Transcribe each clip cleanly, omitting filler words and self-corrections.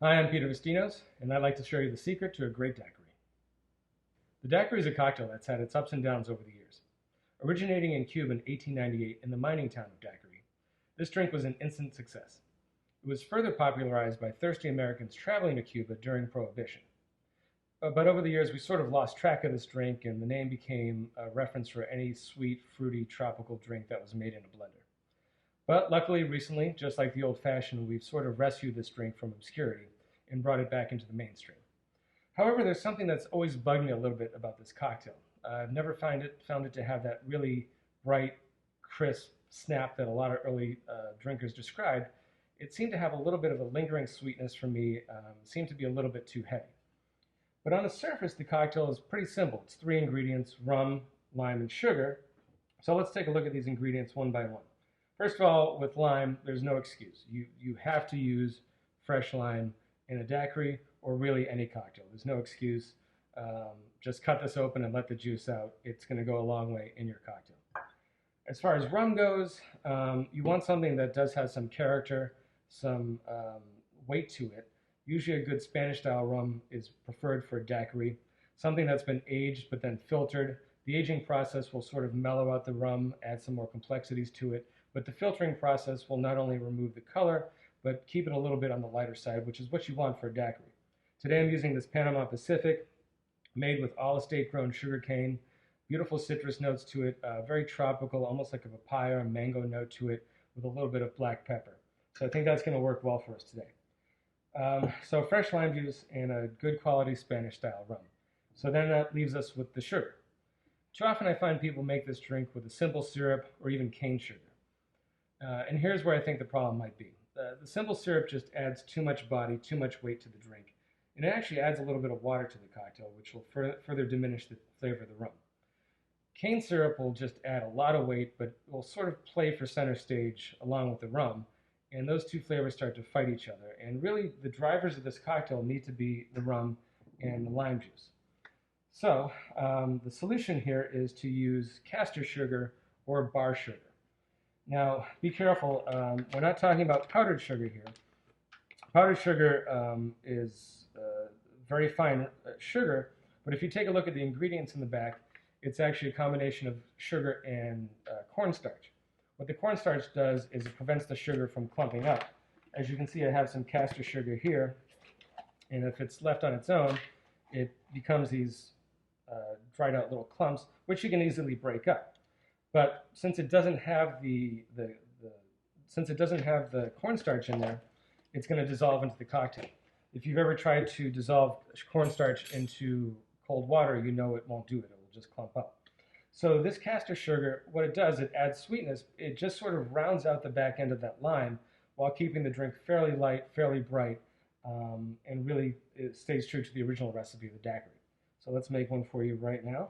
Hi, I'm Peter Vistinos, and I'd like to show you the secret to a great daiquiri. The daiquiri is a cocktail that's had its ups and downs over the years. Originating in Cuba in 1898 in the mining town of Daiquiri, this drink was an instant success. It was further popularized by thirsty Americans traveling to Cuba during Prohibition. But over the years, we sort of lost track of this drink, and the name became a reference for any sweet, fruity, tropical drink that was made in a blender. But luckily, recently, just like the old fashioned, we've sort of rescued this drink from obscurity and brought it back into the mainstream. However, there's something that's always bugged me a little bit about this cocktail. I've never found it to have that really bright, crisp snap that a lot of early drinkers described. It seemed to have a little bit of a lingering sweetness for me. Seemed to be a little bit too heavy. But on the surface, the cocktail is pretty simple. It's three ingredients: rum, lime, and sugar. So let's take a look at these ingredients one by one. First of all, with lime, there's no excuse. You have to use fresh lime in a daiquiri or really any cocktail. There's no excuse. Just cut this open and let the juice out. It's going to go a long way in your cocktail. As far as rum goes, you want something that does have some character, some weight to it. Usually a good Spanish-style rum is preferred for a daiquiri. Something that's been aged but then filtered. The aging process will sort of mellow out the rum, add some more complexities to it. But the filtering process will not only remove the color, but keep it a little bit on the lighter side, which is what you want for a daiquiri. Today I'm using this Panama Pacific, made with all estate-grown sugarcane, beautiful citrus notes to it, very tropical, almost like a papaya or mango note to it, with a little bit of black pepper. So I think that's going to work well for us today. So fresh lime juice and a good quality Spanish-style rum. So then that leaves us with the sugar. Too often I find people make this drink with a simple syrup or even cane sugar. And here's where I think the problem might be. The simple syrup just adds too much body, too much weight to the drink. And it actually adds a little bit of water to the cocktail, which will further diminish the flavor of the rum. Cane syrup will just add a lot of weight, but will sort of play for center stage along with the rum. And those two flavors start to fight each other. And really, the drivers of this cocktail need to be the rum and the lime juice. So the solution here is to use castor sugar or bar sugar. Now, be careful. We're not talking about powdered sugar here. Powdered sugar is very fine sugar, but if you take a look at the ingredients in the back, it's actually a combination of sugar and cornstarch. What the cornstarch does is it prevents the sugar from clumping up. As you can see, I have some castor sugar here, and if it's left on its own, it becomes these dried out little clumps, which you can easily break up. But since it doesn't have the cornstarch in there, it's going to dissolve into the cocktail. If you've ever tried to dissolve cornstarch into cold water, you know it won't do it. It will just clump up. So this castor sugar, what it does, it adds sweetness. It just sort of rounds out the back end of that lime while keeping the drink fairly light, fairly bright, and really it stays true to the original recipe of the daiquiri. So let's make one for you right now.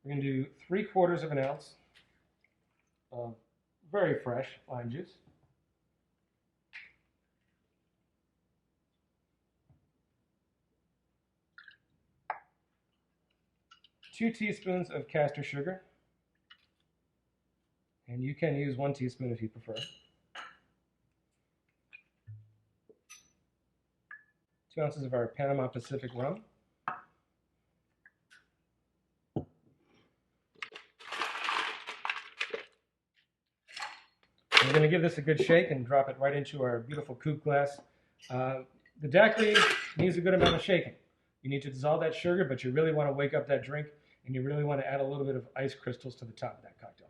We're going to do 3/4 of an ounce of very fresh lime juice. 2 teaspoons of castor sugar, and you can use 1 teaspoon if you prefer. 2 ounces of our Panama Pacific rum. We're going to give this a good shake and drop it right into our beautiful coupe glass. The daiquiri needs a good amount of shaking. You need to dissolve that sugar, but you really want to wake up that drink, and you really want to add a little bit of ice crystals to the top of that cocktail.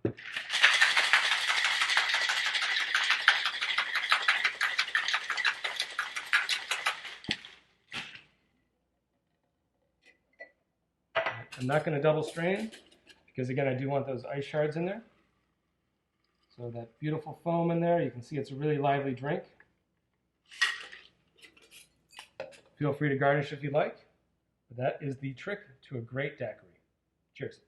I'm not going to double strain because, again, I do want those ice shards in there. So that beautiful foam in there, you can see it's a really lively drink. Feel free to garnish if you like. But that is the trick to a great daiquiri. Cheers.